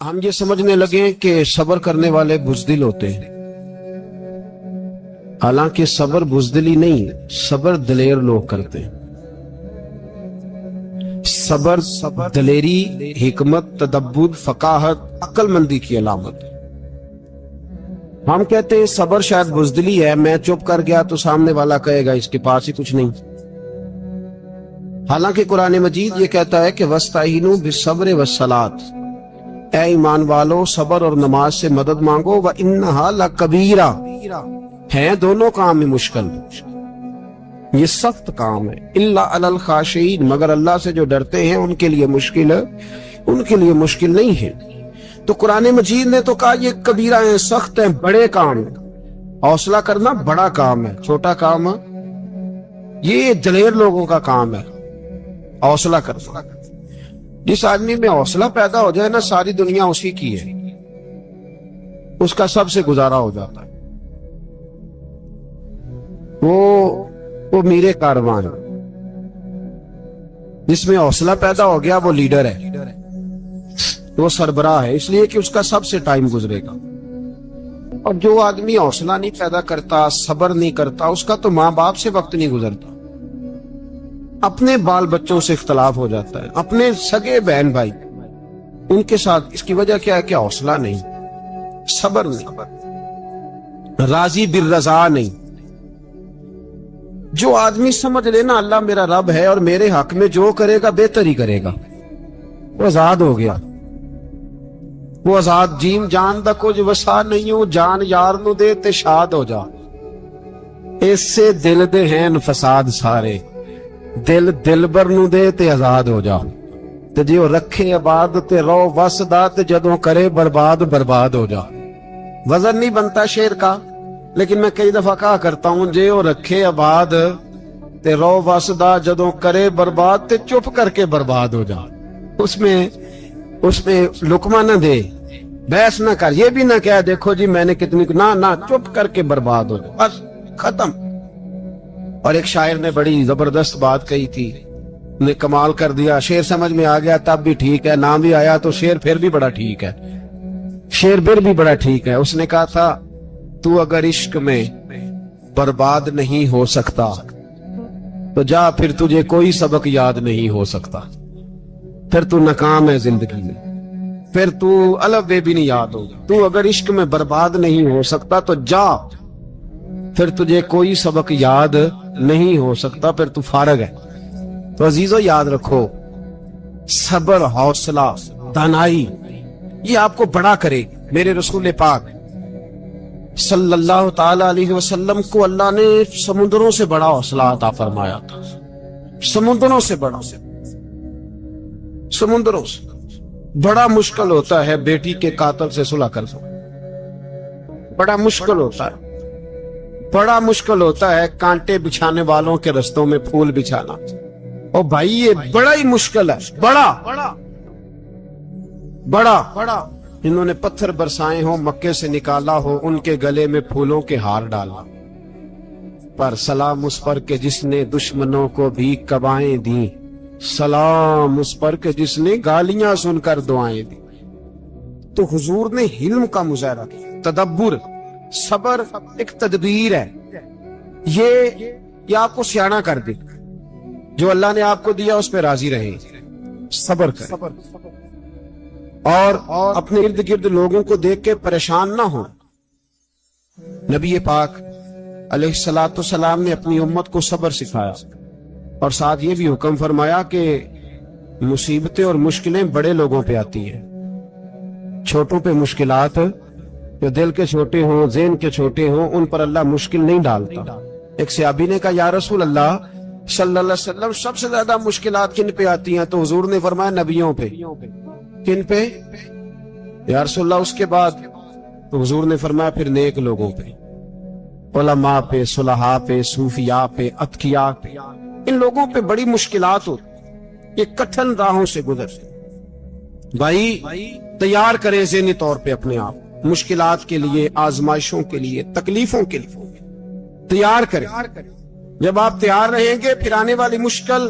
ہم یہ سمجھنے لگے کہ صبر کرنے والے بزدل ہوتے ہیں، حالانکہ صبر بزدلی نہیں، صبر دلیر لوگ کرتے ہیں۔ صبر دلیری، حکمت، تدبر، فقاہت، عقل مندی کی علامت ہے۔ ہم کہتے ہیں صبر شاید بزدلی ہے، میں چپ کر گیا تو سامنے والا کہے گا اس کے پاس ہی کچھ نہیں، حالانکہ قرآن مجید یہ کہتا ہے کہ وَاسْتَعِینُوا بِالصَّبْرِ وَالصَّلَاةِ، اے ایمان والو صبر اور نماز سے مدد مانگو، وَإِنَّهَا لَكَبِیرَةٌ، ہیں دونوں کام میں مشکل، یہ سخت کام ہے، إِلَّا عَلَى الْخَاشِعِينَ، مگر اللہ سے جو ڈرتے ہیں ان کے لیے مشکل ہے، ان کے لیے مشکل نہیں ہے۔ تو قرآن مجید نے تو کہا یہ کبیرہ ہیں، سخت ہیں، بڑے کام ہیں۔ حوصلہ کرنا بڑا کام ہے، چھوٹا کام ہے یہ دلیر لوگوں کا کام ہے۔ حوصلہ کرنا، جس آدمی میں حوصلہ پیدا ہو جائے نا، ساری دنیا اسی کی ہے، اس کا سب سے گزارا ہو جاتا ہے۔ وہ میرے کاروان، جس میں حوصلہ پیدا ہو گیا وہ لیڈر ہے، وہ سربراہ ہے، اس لیے کہ اس کا سب سے ٹائم گزرے گا۔ اور جو آدمی حوصلہ نہیں پیدا کرتا، صبر نہیں کرتا، اس کا تو ماں باپ سے وقت نہیں گزرتا، اپنے بال بچوں سے اختلاف ہو جاتا ہے، اپنے سگے بہن بھائی ان کے ساتھ۔ اس کی وجہ کیا ہے کہ حوصلہ نہیں، صبر نہیں، راضی بالرضا نہیں۔ جو آدمی سمجھ لینا اللہ میرا رب ہے اور میرے حق میں جو کرے گا بہتر ہی کرے گا، وہ آزاد ہو گیا، وہ آزاد۔ جیم جان دا کچھ وسا نہیں ہو، جان یار نو دے تے شاد ہو جا، اس سے دل دے ہیں فساد سارے، دل دلبر نو دے تے آزاد ہو جا، تے جیو رکھے آباد تے رو وس دا، تے جدوں کرے برباد برباد ہو جا۔ وزن نہیں بنتا شعر کا، لیکن میں کئی دفعہ کہا کرتا ہوں، جیو رکھے آباد تے رو وس دا، جدوں کرے برباد تے چپ کر کے برباد ہو جا۔ اس میں لقمہ نہ دے، بحث نہ کر، یہ بھی نہ کہہ دیکھو جی میں نے کتنی، نہ چپ کر کے برباد ہو جا، بس ختم۔ اور ایک شاعر نے بڑی زبردست بات کہی تھی، نے کمال کر دیا، شعر سمجھ میں آ گیا تب بھی ٹھیک ہے، نہ بھی آیا تو شعر پھر بھی بڑا ٹھیک ہے، شعر پھر بھی بڑا ٹھیک ہے۔ اس نے کہا تھا، تو اگر عشق میں برباد نہیں ہو سکتا تو جا، پھر تجھے کوئی سبق یاد نہیں ہو سکتا، پھر تو ناکام ہے زندگی میں، پھر تو الف بے بھی نہیں یاد ہوگا۔ تو اگر عشق میں برباد نہیں ہو سکتا تو جا، پھر تجھے کوئی سبق یاد نہیں ہو سکتا، پھر تو فارغ ہے۔ تو عزیزو یاد رکھو، صبر، حوصلہ، دانائی، یہ آپ کو بڑا کرے۔ میرے رسول پاک صلی اللہ تعالی علیہ وسلم کو اللہ نے سمندروں سے بڑا حوصلہ عطا فرمایا تھا، سمندروں سے بڑا، سمندروں سے بڑا مشکل ہوتا ہے بیٹی کے قاتل سے صلح کرنا، بڑا مشکل ہوتا ہے، بڑا مشکل ہوتا ہے کانٹے بچھانے والوں کے رستوں میں پھول بچھانا۔ او بھائی یہ بڑا ہی مشکل ہے، بڑا۔ انہوں نے پتھر برسائے ہوں، مکے سے نکالا ہو، ان کے گلے میں پھولوں کے ہار ڈالا، پر سلام اس پر کہ جس نے دشمنوں کو بھی قبائیں دیں، سلام اس پر کہ جس نے گالیاں سن کر دعائیں دی۔ تو حضور نے حلم کا مظاہرہ کیا، تدبر، صبر ایک تدبیر ہے، یہ آپ کو سیاںا کر دے۔ جو اللہ نے آپ کو دیا اس پہ راضی رہیں، صبر کریں، اور اپنے ارد گرد لوگوں کو دیکھ کے پریشان نہ ہوں۔ نبی پاک علیہ السلام نے اپنی امت کو صبر سکھایا، اور ساتھ یہ بھی حکم فرمایا کہ مصیبتیں اور مشکلیں بڑے لوگوں پہ آتی ہیں، چھوٹوں پہ مشکلات، جو دل کے چھوٹے ہوں، ذہن کے چھوٹے ہوں، ان پر اللہ مشکل نہیں ڈالتا۔ ایک صحابی نے کہا، یا رسول اللہ صلی اللہ علیہ وسلم، سب سے زیادہ مشکلات کن پہ آتی ہیں؟ تو حضور نے فرمایا نبیوں پہ۔ کن پہ؟ یا رسول اللہ اس کے بعد؟ تو حضور نے فرمایا پھر نیک لوگوں پہ، علماء پہ، صلحاء پہ، صوفیاء پہ، اتقیاء پہ۔ ان لوگوں پہ بڑی مشکلات ہوتی، یہ کٹھن راہوں سے گزرتے۔ بھائی تیار کریں ذہنی طور پہ اپنے آپ مشکلات کے لیے، آزمائشوں کے لیے، تکلیفوں کے لیے تیار کریں۔ جب آپ تیار رہیں گے، پھر آنے والی مشکل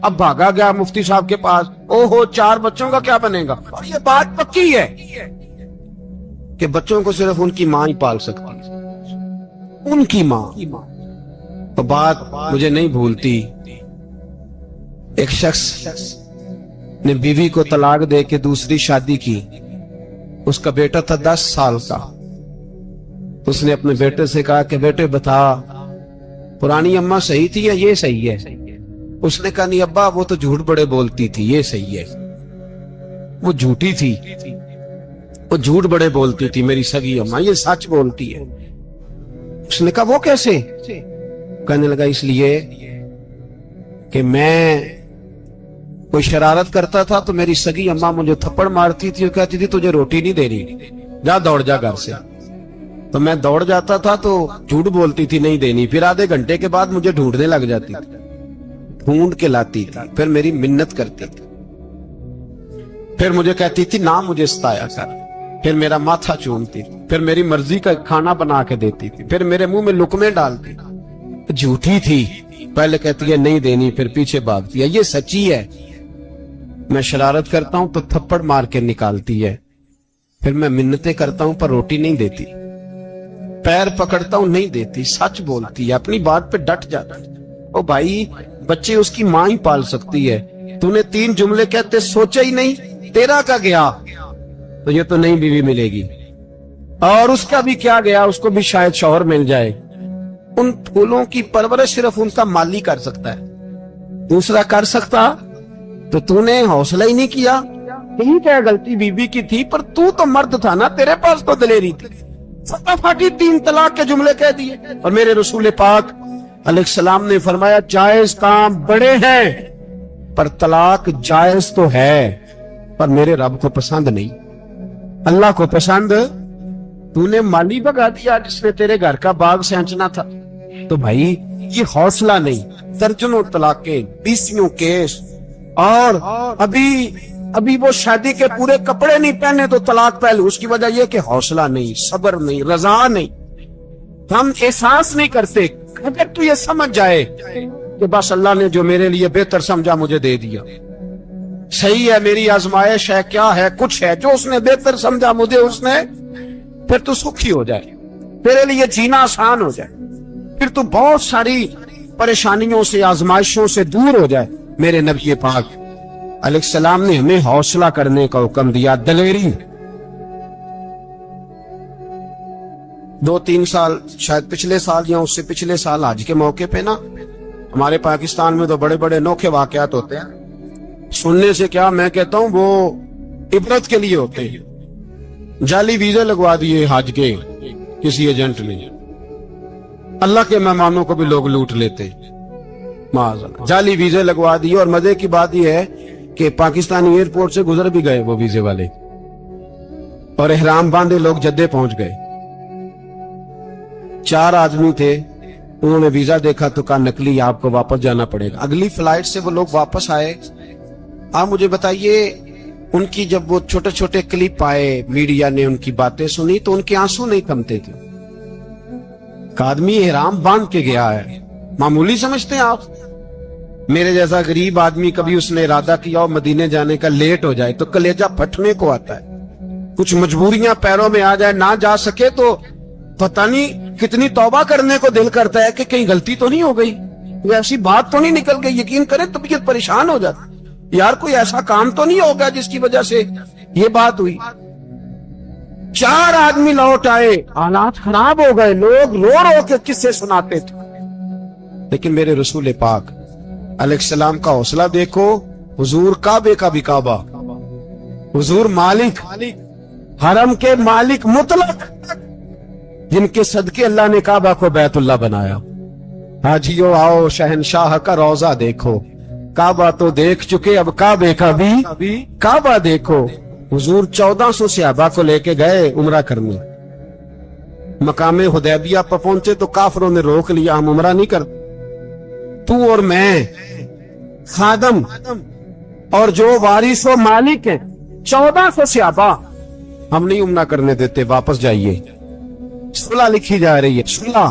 اب بھاگا گیا مفتی صاحب کے پاس، او ہو 4 بچوں کا کیا بنے گا؟ اور یہ بات پکی ہے کہ بچوں کو صرف ان کی ماں ہی پال سکتی ہے، ان کی ماں۔ تو بات مجھے نہیں بھولتی، ایک شخص نے بیوی کو طلاق دے کے دوسری شادی کی، اس کا بیٹا تھا 10 سال کا۔ اس نے اپنے بیٹے سے کہا کہ بیٹے بتا، پرانی اماں صحیح تھی یا یہ صحیح ہے؟ اس نے کہا نہیں ابا، وہ تو جھوٹ بڑے بولتی تھی، یہ صحیح ہے۔ وہ جھوٹی تھی، وہ جھوٹ بڑے بولتی تھی میری سگی اماں، یہ سچ بولتی ہے۔ اس نے کہا وہ کیسے؟ کہنے لگا اس لیے کہ میں کوئی شرارت کرتا تھا تو میری سگی اماں مجھے تھپڑ مارتی تھی اور کہتی تھی تجھے روٹی نہیں دے رہی، جا دوڑ جا گھر سے۔ تو میں دوڑ جاتا تھا تو جھوٹ بولتی تھی نہیں دینی، پھر آدھے گھنٹے کے بعد مجھے ڈھونڈنے لگ جاتی تھی، ڈھونڈ کے لاتی تھی، پھر میری منت کرتی تھی، پھر مجھے کہتی تھی نہ مجھے ستایا کر، پھر میرا ماتھا چومتی تھی، پھر میری مرضی کا کھانا بنا کے دیتی تھی، پھر میرے منہ میں لقمے ڈالتی تھی۔ جھوٹی تھی، پہلے کہتی ہے نہیں دینی، پھر پیچھے بھاگتی ہے۔ یہ سچی ہے، میں شرارت کرتا ہوں تو تھپڑ مار کے نکالتی ہے، پھر میں منتیں کرتا ہوں پر روٹی نہیں دیتی، پیر پکڑتا ہوں نہیں دیتی، سچ بولتی ہے، اپنی بات پہ ڈٹ جاتا ہے۔ او بھائی، بچے اس کی ماں ہی پال سکتی ہے، تو نے 3 جملے کہتے سوچا ہی نہیں، تیرا کا گیا تو یہ تو نئی بیوی ملے گی، اور اس کا بھی کیا گیا، اس کو بھی شاید شوہر مل جائے۔ ان پھولوں کی پرورش صرف ان کا مالی کر سکتا ہے، دوسرا کر سکتا تو نے حوصلہ ہی نہیں کیا۔ ٹھیک ہے غلطی بیوی کی تھی، پر تو مرد تھا نا، تیرے پاس تو دلیری تھی، فٹافٹ 3 طلاق کے جملے کہہ دیے۔ اور میرے رسول پاک علیہ السلام نے فرمایا جائز کام بڑے ہیں، پر طلاق جائز تو ہے، پر میرے رب کو پسند نہیں، اللہ کو پسند۔ تو نے مالی بگا دیا جس نے تیرے گھر کا باغ سینچنا تھا۔ تو بھائی یہ حوصلہ نہیں، درجنوں طلاقیں، 20 کیس، اور ابھی وہ شادی کے پورے کپڑے نہیں پہنے تو طلاق پہلے، اس کی وجہ یہ کہ حوصلہ نہیں، صبر نہیں، رضا نہیں، ہم احساس نہیں کرتے۔ اگر تو یہ سمجھ جائے کہ بس اللہ نے جو میرے لیے بہتر سمجھا مجھے دے دیا، صحیح ہے، میری آزمائش ہے، کیا ہے، کچھ ہے جو اس نے بہتر سمجھا مجھے، اس نے، پھر تو سکھی ہو جائے، تیرے لیے جینا آسان ہو جائے، پھر تو بہت ساری پریشانیوں سے، آزمائشوں سے دور ہو جائے۔ میرے نبی پاک علیہ السلام نے ہمیں حوصلہ کرنے کا حکم دیا، دلیری۔ 2-3 سال شاید پچھلے سال یا اس سے پچھلے سال حج کے موقع پہ نا، ہمارے پاکستان میں تو بڑے بڑے انوکھے واقعات ہوتے ہیں، سننے سے کیا میں کہتا ہوں وہ عبرت کے لیے ہوتے ہیں۔ جعلی ویزے لگوا دیے حج کے کسی ایجنٹ نے، اللہ کے مہمانوں کو بھی لوگ لوٹ لیتے، جعلی ویزے لگوا دیے۔ اور مزے کی بات یہ ہے کہ پاکستانی ایئرپورٹ سے گزر بھی گئے وہ ویزے والے، اور احرام باندھے لوگ جدے پہنچ گئے۔ 4 آدمی تھے، انہوں نے ویزا دیکھا تو کہا نکلی، آپ کو واپس جانا پڑے گا۔ اگلی فلائٹ سے وہ لوگ واپس آئے۔ آپ مجھے بتائیے، ان کی جب وہ چھوٹے چھوٹے کلپ آئے، میڈیا نے ان کی باتیں سنی تو ان کے آنسو نہیں تھمتے تھے۔ ایک آدمی احرام باندھ کے گیا ہے، معمولی سمجھتے ہیں آپ؟ میرے جیسا غریب آدمی کبھی اس نے ارادہ کیا اور مدینے جانے کا لیٹ ہو جائے تو کلیجہ پھٹنے کو آتا ہے، کچھ مجبوریاں پیروں میں آ جائے، نہ جا سکے تو پتہ نہیں کتنی توبہ کرنے کو دل کرتا ہے کہ کہیں غلطی تو نہیں ہو گئی، ایسی بات تو نہیں نکل گئی۔ یقین کریں طبیعت پریشان ہو جاتی، یار کوئی ایسا کام تو نہیں ہوگا جس کی وجہ سے یہ بات ہوئی۔ 4 آدمی لوٹ آئے، حالات خراب ہو گئے، لوگ رو رو کے قصے سناتے تھے، لیکن میرے رسول پاک علیہ السلام کا حوصلہ دیکھو۔ حضور کعبے کا بھی کعبہ، حضور مالک، حرم کے مالک مطلق، جن کے صدقے اللہ نے کعبہ کو بیت اللہ بنایا۔ حاجیو آؤ شہنشاہ کا روضہ دیکھو، کعبہ تو دیکھ چکے، اب کعبے کا بھی کعبہ دیکھو۔ حضور 1400 صحابہ کو لے کے گئے عمرہ کرنے، مقام حدیبیہ پر پہنچے تو کافروں نے روک لیا، ہم عمرہ نہیں کرتے، تو اور میں خادم اور جو وارث و مالک ہیں 1400 صحابہ، ہم نہیں عمرہ کرنے دیتے، واپس جائیے۔ صلح لکھی جا رہی ہے، صلح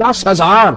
10,000।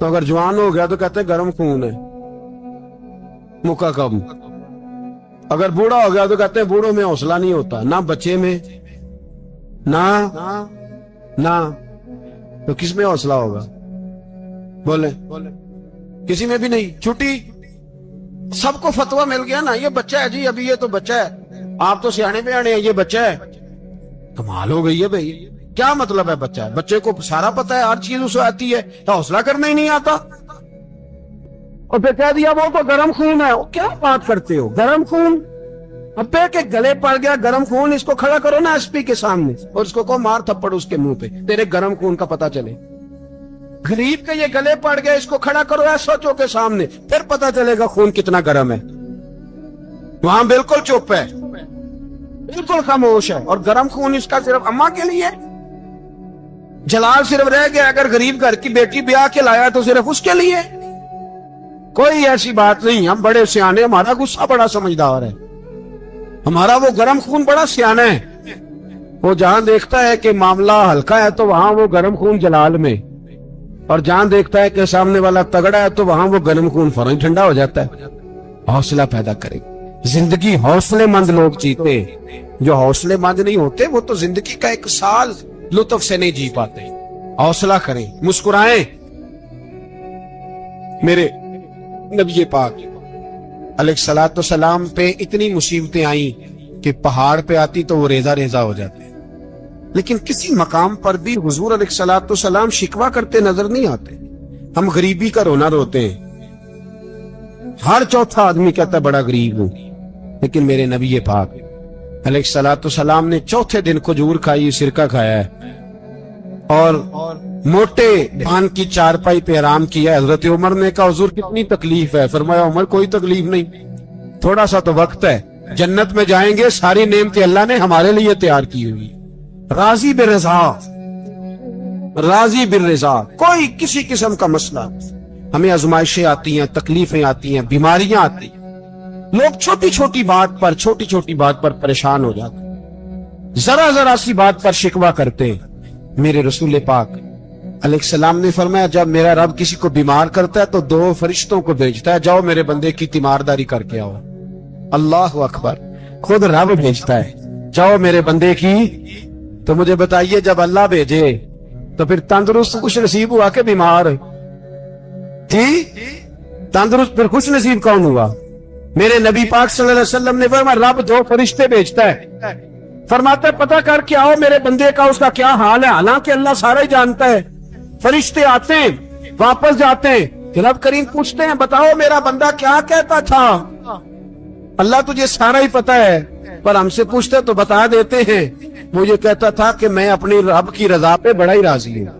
تو اگر جوان ہو گیا تو کہتے ہیں گرم خون ہے، مکہ کم. اگر بوڑھا ہو گیا تو کہتے ہیں بوڑھوں میں حوصلہ نہیں ہوتا، نہ بچے میں نہ تو کس میں حوصلہ ہوگا؟ بولے کسی میں بھی نہیں. چھٹی سب کو فتویٰ مل گیا نا، یہ بچہ ہے جی، ابھی یہ تو بچہ ہے، آپ تو سیانے پہ آنے ہیں، یہ بچہ ہے. کمال ہو گئی ہے بھائی. کیا مطلب ہے بچہ ہے؟ بچے کو سارا پتا ہے، ہر چیز اسے آتی ہے، تو حوصلہ کرنا ہی نہیں آتا. اور پھر کہہ دیا وہ تو گرم خون ہے. کیا بات کرتے ہو؟ گرم خون ابے کے گلے پڑ گیا گرم خون، اس کو کھڑا کرو نا ایس پی کے سامنے اور اس کو مار تھپڑ اس کے منہ پہ، تیرے گرم خون کا پتا چلے. غریب کے یہ گلے پڑ گیا، اس کو کھڑا کرو ایس ایچ او کے سامنے، پھر پتا چلے گا خون کتنا گرم ہے. وہاں بالکل چپ ہے، بالکل خاموش ہے. اور گرم خون اس کا صرف اماں کے لیے. جلال صرف رہ گیا اگر غریب گھر کی بیٹی بیاہ کے لایا تو صرف اس کے لیے. کوئی ایسی بات نہیں. ہم بڑے سیانے، ہمارا غصہ بڑا سمجھدار ہے، ہمارا وہ گرم خون بڑا سیانا ہے. وہ جہاں دیکھتا ہے کہ معاملہ ہلکا ہے تو وہاں وہ گرم خون جلال میں، اور جہاں دیکھتا ہے کہ سامنے والا تگڑا ہے تو وہاں وہ گرم خون فوراً ٹھنڈا ہو جاتا ہے. حوصلہ پیدا کرے. زندگی حوصلے مند لوگ جیتے، جو حوصلے مند نہیں ہوتے وہ تو زندگی کا ایک سال لطف سے نہیں جی پاتے. حوصلہ کریں، مسکرائیں. میرے نبی پاک علیہ الصلوۃ والسلام پہ اتنی مصیبتیں آئیں کہ پہاڑ پہ آتی تو وہ ریزہ ریزہ ہو جاتے، لیکن کسی مقام پر بھی حضور علیہ الصلوۃ والسلام شکوہ کرتے نظر نہیں آتے. ہم غریبی کا رونا روتے ہیں، ہر چوتھا آدمی کہتا ہے بڑا غریب ہوں، لیکن میرے نبی پاک علیہ الصلوۃ والسلام نے چوتھے دن کھجور کھائی، سرکہ کھایا ہے اور موٹے دھان کی چارپائی پہ آرام کیا. حضرت عمر نے کہا حضور کتنی تکلیف ہے؟ فرمایا عمر کوئی تکلیف نہیں، تھوڑا سا تو وقت ہے، جنت میں جائیں گے، ساری نعمتیں اللہ نے ہمارے لیے تیار کی ہوئی. راضی بالرضا، راضی بالرضا. کوئی کسی قسم کا مسئلہ. ہمیں آزمائشیں آتی ہیں، تکلیفیں آتی ہیں، بیماریاں آتی ہیں، لوگ چھوٹی چھوٹی بات پر پریشان ہو جاتے ہیں، ذرا سی بات پر شکوہ کرتے ہیں. میرے رسول پاک علیہ السلام نے فرمایا جب میرا رب کسی کو بیمار کرتا ہے تو 2 فرشتوں کو بھیجتا ہے، جاؤ میرے بندے کی تیمارداری کر کے آؤ. اللہ اکبر. خود رب بھیجتا ہے، جاؤ میرے بندے کی. تو مجھے بتائیے جب اللہ بھیجے تو پھر تندرست خوش نصیب ہوا کہ بیمار؟ جی تندرست پھر خوش نصیب کون ہوا؟ میرے نبی پاک صلی اللہ علیہ وسلم نے فرمایا رب 2 فرشتے بھیجتا ہے، فرماتا ہے پتہ کر کے آؤ میرے بندے کا اس کا کیا حال ہے. حالانکہ اللہ سارا ہی جانتا ہے. فرشتے آتے ہیں، واپس جاتے ہیں، رب کریم پوچھتے ہیں بتاؤ میرا بندہ کیا کہتا تھا؟ اللہ تجھے سارا ہی پتا ہے، پر ہم سے پوچھتے تو بتا دیتے ہیں. وہ یہ کہتا تھا کہ میں اپنی رب کی رضا پہ بڑا ہی راضی ہوں،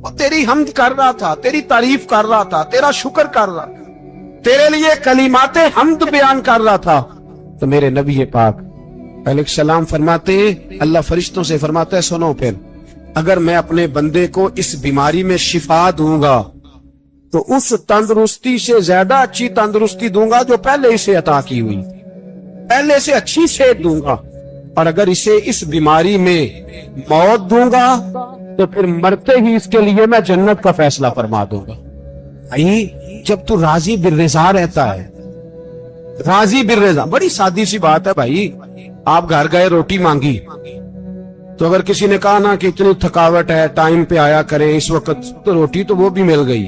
وہ تیری حمد کر رہا تھا، تیری تعریف کر رہا تھا، تیرا شکر کر رہا تھا، تیرے لیے کلمات حمد بیان کر رہا تھا. تو میرے نبی پاک علیہ السلام فرماتے ہیں، اللہ فرشتوں سے فرماتا ہے سنو پھر اگر میں اپنے بندے کو اس بیماری میں شفا دوں گا تو اس تندرستی سے زیادہ اچھی تندرستی دوں گا جو پہلے اسے عطا کی ہوئی، پہلے سے اچھی صحت دوں گا. اور اگر اسے اس بیماری میں موت دوں گا تو پھر مرتے ہی اس کے لیے میں جنت کا فیصلہ فرما دوں گا. جب تو راضی بالرضا رہتا ہے، راضی بالرضا، بڑی سادی سی بات ہے بھائی. آپ گھر گئے روٹی مانگی تو اگر کسی نے کہا نا کہ اتنی تھکاوٹ ہے ٹائم پہ آیا کرے اس وقت، تو روٹی تو وہ بھی مل گئی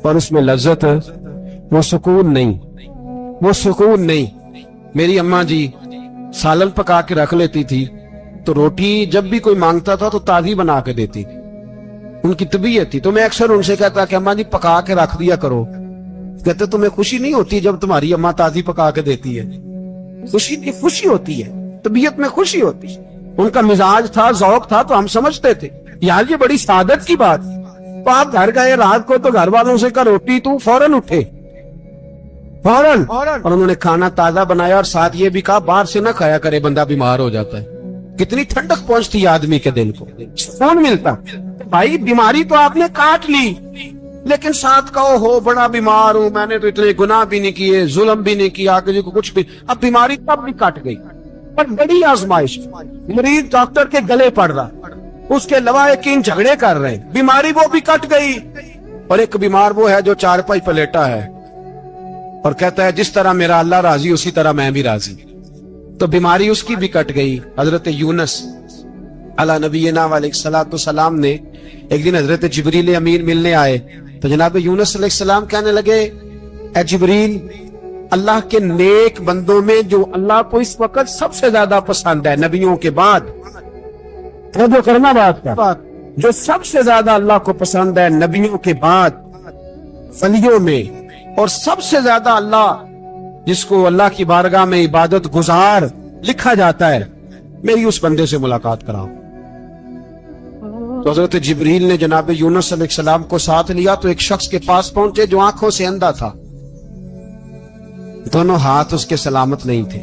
پر اس میں لذت، وہ سکون نہیں، وہ سکون نہیں. میری اماں جی سالن پکا کے رکھ لیتی تھی تو روٹی جب بھی کوئی مانگتا تھا تو تازی بنا کے دیتی تھی. ان کی طبیعت تھی. تو میں اکثر ان سے کہتا کہ اماں جی پکا کے رکھ دیا کرو. کہتے تمہیں خوشی نہیں ہوتی جب تمہاری اماں تازی پکا کے دیتی ہے؟ خوشی ہوتی ہے، طبیعت میں خوشی ہوتی ہے. ان کا مزاج تھا، ذوق تھا، تو ہم سمجھتے تھے یار یہ بڑی سعادت کی بات. تو آپ گھر گئے رات کو تو گھر والوں سے کہا روٹی تو فوراً اٹھے، فوراً. اور انہوں نے کھانا تازہ بنایا اور ساتھ یہ بھی کہا باہر سے نہ کھایا کرے، بندہ بیمار ہو جاتا ہے. کتنی ٹھنڈک پہنچتی آدمی کے دل کو، سکون ملتا. بھائی بیماری تو آپ نے کاٹ لی لیکن ساتھ کہو ہو بڑا بیمار ہوں، میں نے تو اتنے گناہ بھی نہیں کیے، ظلم بھی نہیں کیا، کسی کو کچھ بھی. اب بیماری تب بھی کٹ گئی. پر بڑی آزمائش، مریض ڈاکٹر کے گلے پڑ رہا، اس کے لوائقین جھگڑے کر رہے، بیماری وہ بھی کٹ گئی. اور ایک بیمار وہ ہے جو چارپائی پہ لیٹا ہے اور کہتا ہے جس طرح میرا اللہ راضی اسی طرح میں بھی راضی. تو بیماری اس کی بھی کٹ گئی. حضرت یونس علی نبینا علیہ الصلوۃ والسلام نے ایک دن حضرت جبریل امین ملنے آئے تو جناب یونس علیہ السلام کہنے لگے اے جبریل، اللہ کے نیک بندوں میں جو اللہ کو اس وقت سب سے زیادہ پسند ہے نبیوں کے بعد، جو کرنا بات کا جو سب سے زیادہ اللہ کو پسند ہے نبیوں کے بعد ولیوں میں، اور سب سے زیادہ اللہ جس کو اللہ کی بارگاہ میں عبادت گزار لکھا جاتا ہے، میری اس بندے سے ملاقات کراؤ. تو حضرت جبریل نے جناب یونس علیہ السلام کو ساتھ لیا تو ایک شخص کے پاس پہنچے جو آنکھوں سے اندھا تھا، دونوں ہاتھ اس کے سلامت نہیں تھے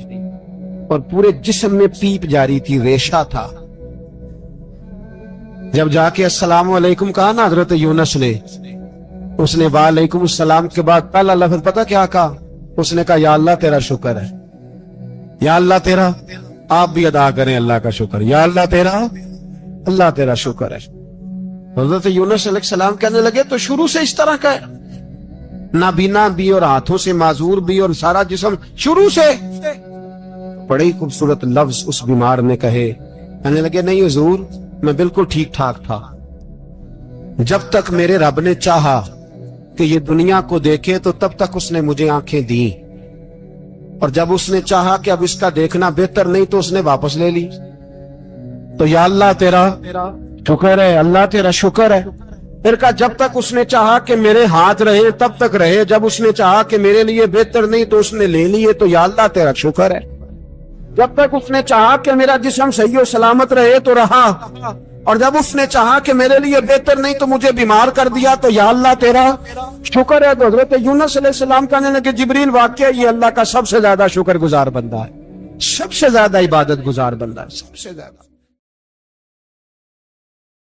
اور پورے جسم میں پیپ جاری تھی، ریشہ تھا. جب جا کے السلام علیکم کہا نا حضرت یونس نے، اس نے وعلیکم السلام کے بعد پہلا لفظ پتہ کیا کہا؟ اس نے کہا یا اللہ تیرا شکر ہے، یا اللہ تیرا، آپ بھی ادا کریں اللہ کا شکر، یا اللہ تیرا شکر ہے. حضرت یونس علیہ السلام کہنے لگے تو شروع سے اس طرح کا ہے، نابینا بھی اور ہاتھوں سے معذور بھی اور سارا جسم شروع سے. بڑے ہی خوبصورت لفظ اس بیمار نے کہے. کہنے لگے نہیں حضور، میں بالکل ٹھیک ٹھاک تھا جب تک میرے رب نے چاہا کہ یہ دنیا کو دیکھے تو تب تک اس نے مجھے آنکھیں دی، اور جب اس نے چاہا کہ اب اس کا دیکھنا بہتر نہیں تو اس نے واپس لے لی. تو یا اللہ تیرا شکر ہے، اللہ تیرا شکر ہے. پھر کہا جب تک اس نے چاہا کہ میرے ہاتھ رہے تب تک رہے، جب اس نے چاہا کہ میرے لیے بہتر نہیں تو اس نے لے لیے، تو یا اللہ تیرا شکر ہے. جب تک اس نے چاہا کہ میرا جسم صحیح و سلامت رہے تو رہا، اور جب اس نے چاہا کہ میرے لیے بہتر نہیں تو مجھے بیمار کر دیا، تو یا اللہ تیرا شکر ہے. تو حضرت یونس علیہ السلام کہنے لگے جبریل واقعہ یہ اللہ کا سب سے زیادہ شکر گزار بندہ ہے، سب سے زیادہ عبادت گزار بندہ ہے، سب سے زیادہ.